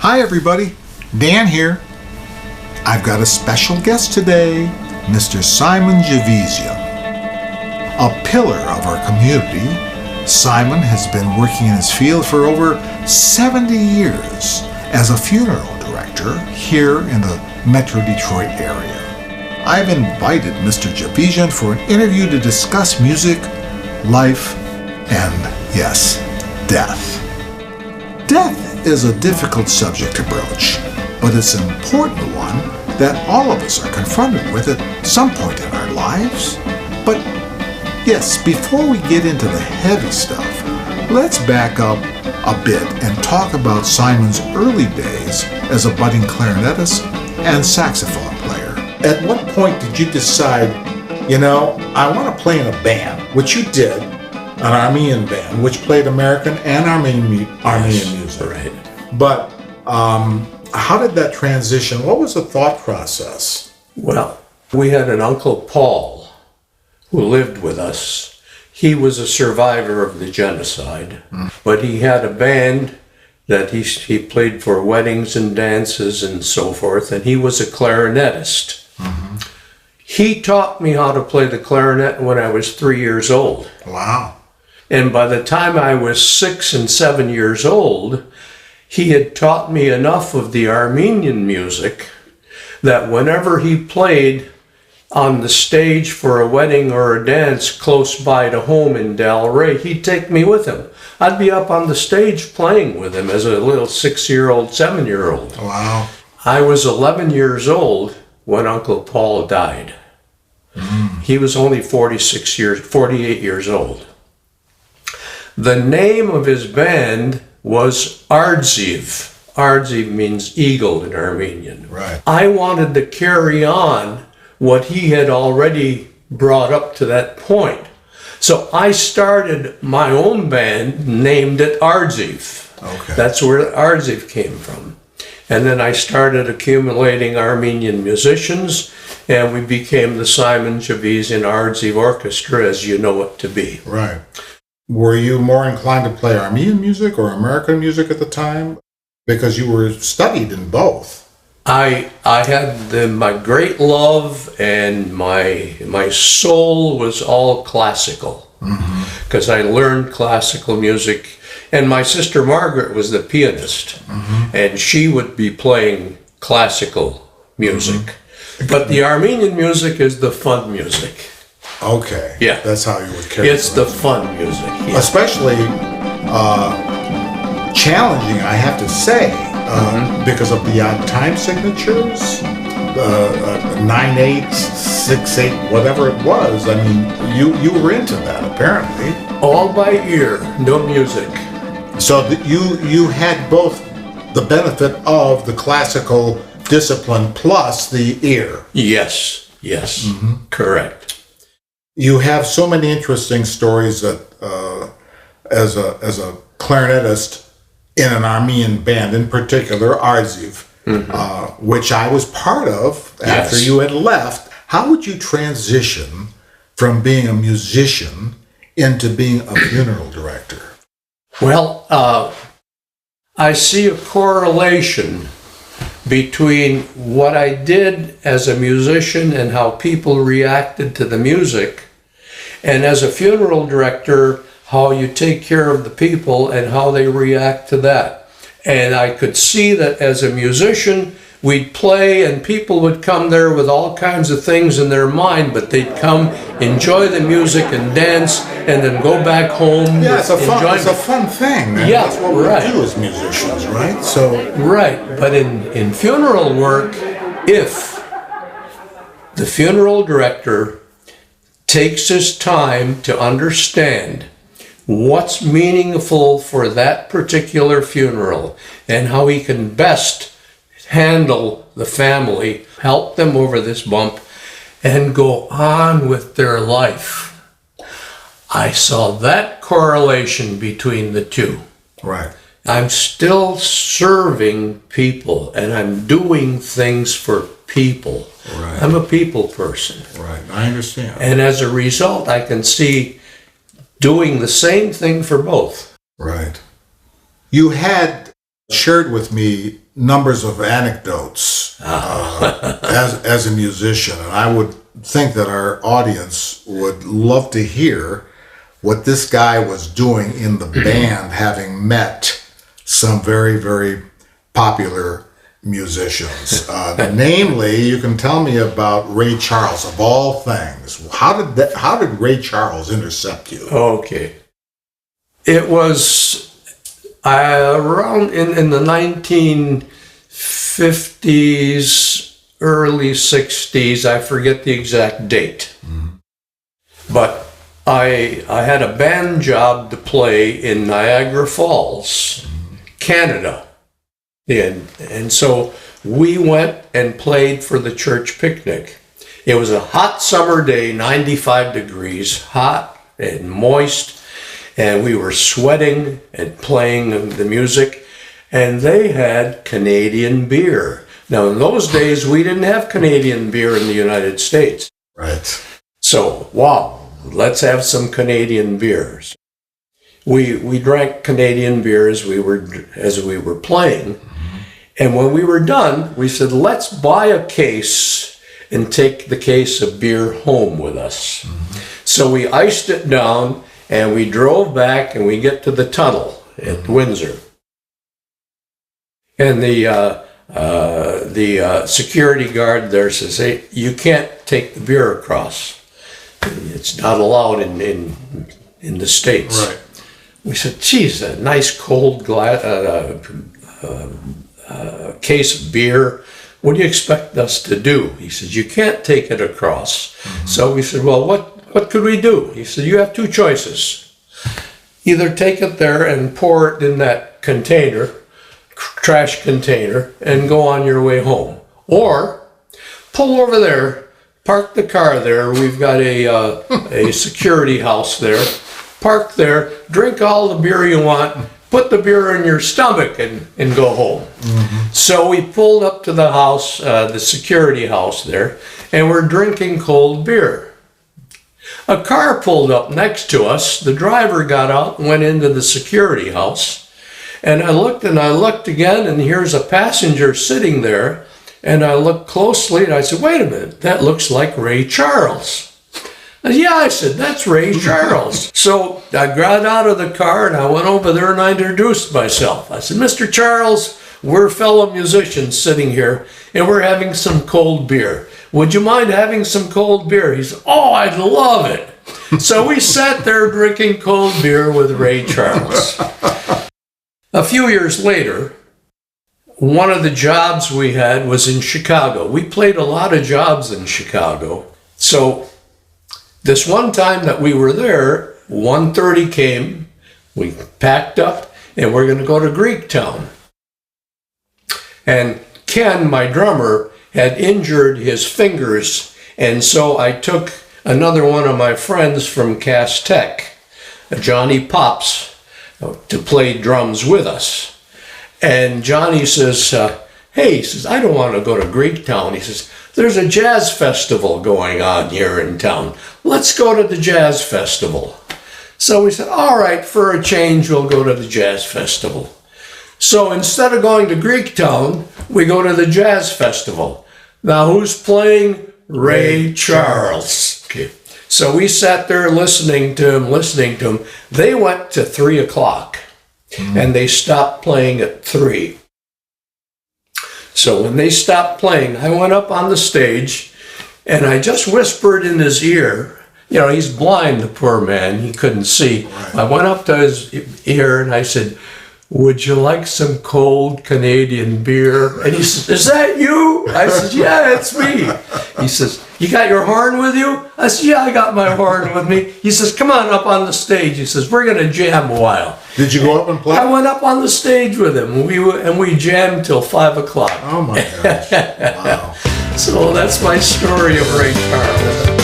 Hi everybody, Dan here. I've got a special guest today, Mr. Simon Javizian. A pillar of our community, Simon has been working in his field for over 70 years as a funeral director here in the Metro Detroit area. I've invited Mr. Javizian for an interview to discuss music, life, and, yes, death. Death is a difficult subject to broach, but it's an important one that all of us are confronted with at some point in our lives. But yes, before we get into the heavy stuff, let's back up a bit and talk about Simon's early days as a budding clarinetist and saxophone player. At what point did you decide, I want to play in a band, which you did, an Armenian band, which played American and Armenian music. Right. But how did that transition? What was the thought process? Well, we had an Uncle Paul who lived with us. He was a survivor of the genocide, but he had a band that he played for weddings and dances and so forth, and he was a clarinetist. He taught me how to play the clarinet when I was 3 years old. Wow. And by the time I was 6 and 7 years old, he had taught me enough of the Armenian music that whenever he played on the stage for a wedding or a dance close by to home in Delray, he'd take me with him. I'd be up on the stage playing with him as a little 6-year-old, 7-year-old. Wow. I was 11 years old when Uncle Paul died. He was only 48 years old. The name of his band was Ardziv. Ardziv means eagle in Armenian. Right. I wanted to carry on what he had already brought up to that point. So I started my own band, named it Ardziv. Okay. That's where Ardziv came from. And then I started accumulating Armenian musicians, and we became the Simon Javizian Ardziv Orchestra, as you know it to be. Right. Were you more inclined to play Armenian music or American music at the time? Because you were studied in both. I had my great love, and my soul was all classical, because I learned classical music. And my sister Margaret was the pianist, and she would be playing classical music. But the Armenian music is the fun music. Okay. Yeah. That's how you would carry it. It's the fun music. Yeah. Especially challenging, I have to say, because of the odd time signatures, 9/8, 6/8, whatever it was. I mean, you were into that apparently. All by ear, no music. So you had both the benefit of the classical discipline plus the ear. Yes, correct. You have so many interesting stories that as a clarinetist in an Armenian band, in particular Ardziv, which I was part of after you had left. How would you transition from being a musician into being a funeral director? Well, I see a correlation between what I did as a musician and how people reacted to the music, and as a funeral director, how you take care of the people and how they react to that. And I could see that as a musician, we'd play and people would come there with all kinds of things in their mind, but they'd come, enjoy the music and dance, and then go back home. Yeah, it's a fun thing. Man. Yeah, that's what we do as musicians, right? So right, but in funeral work, if the funeral director takes his time to understand what's meaningful for that particular funeral and how he can best handle the family, help them over this bump, and go on with their life. I saw that correlation between the two. Right. I'm still serving people, and I'm doing things for people. Right. I'm a people person. Right, I understand. And as a result, I can see doing the same thing for both. Right. You had shared with me numbers of anecdotes as a musician, and I would think that our audience would love to hear what this guy was doing in the band, having met some very, very popular musicians. Namely, you can tell me about Ray Charles, of all things. How did Ray Charles intercept you? Okay. It was around in the 1950s, early 60s, I forget the exact date. But I had a band job to play in Niagara Falls, Canada. And so we went and played for the church picnic. It was a hot summer day, 95 degrees, hot and moist, and we were sweating and playing the music, and they had Canadian beer. Now, in those days, we didn't have Canadian beer in the United States. Right. So, wow, let's have some Canadian beers. We drank Canadian beer as we were playing. And when we were done, we said, let's buy a case and take the case of beer home with us. So we iced it down and we drove back and we get to the tunnel at Windsor. And the security guard there says, hey, you can't take the beer across. It's not allowed in the States. Right. We said, geez, a nice cold case of beer. What do you expect us to do? He said, you can't take it across. So we said, well, what could we do? He said, you have two choices. Either take it there and pour it in that container, trash container, and go on your way home. Or pull over there, park the car there. We've got a security house there. Park there, drink all the beer you want, put the beer in your stomach and go home. So we pulled up to the house, the security house there, and we're drinking cold beer. A car pulled up next to us. The driver got out and went into the security house. And I looked again, and here's a passenger sitting there. And I looked closely and I said, wait a minute, that looks like Ray Charles. Yeah, I said, that's Ray Charles. So I got out of the car and I went over there and I introduced myself. I said, Mr. Charles, we're fellow musicians sitting here and we're having some cold beer. Would you mind having some cold beer? He said, oh, I'd love it. So we sat there drinking cold beer with Ray Charles. A few years later, one of the jobs we had was in Chicago. We played a lot of jobs in Chicago. So this one time that we were there, 1:30 came, we packed up, and we're going to go to Greektown. And Ken, my drummer, had injured his fingers, and so I took another one of my friends from Cass Tech, Johnny Pops, to play drums with us. And Johnny says, hey, he says, I don't want to go to Greektown. He says, there's a jazz festival going on here in town. Let's go to the jazz festival. So we said, all right, for a change, we'll go to the jazz festival. So instead of going to Greektown, we go to the jazz festival. Now who's playing? Ray Charles. Okay. So we sat there listening to him. They went to 3 o'clock and they stopped playing at 3. So when they stopped playing, I went up on the stage and I just whispered in his ear. You know, he's blind, the poor man. He couldn't see. Right. I went up to his ear and I said, would you like some cold Canadian beer? And he said, is that you? I said, yeah, it's me. He says, you got your horn with you? I said, yeah, I got my horn with me. He says, come on up on the stage. He says, we're going to jam a while. Did you go up and play? I went up on the stage with him. We jammed till 5 o'clock. Oh my gosh. Wow. So that's my story of Ray Charles.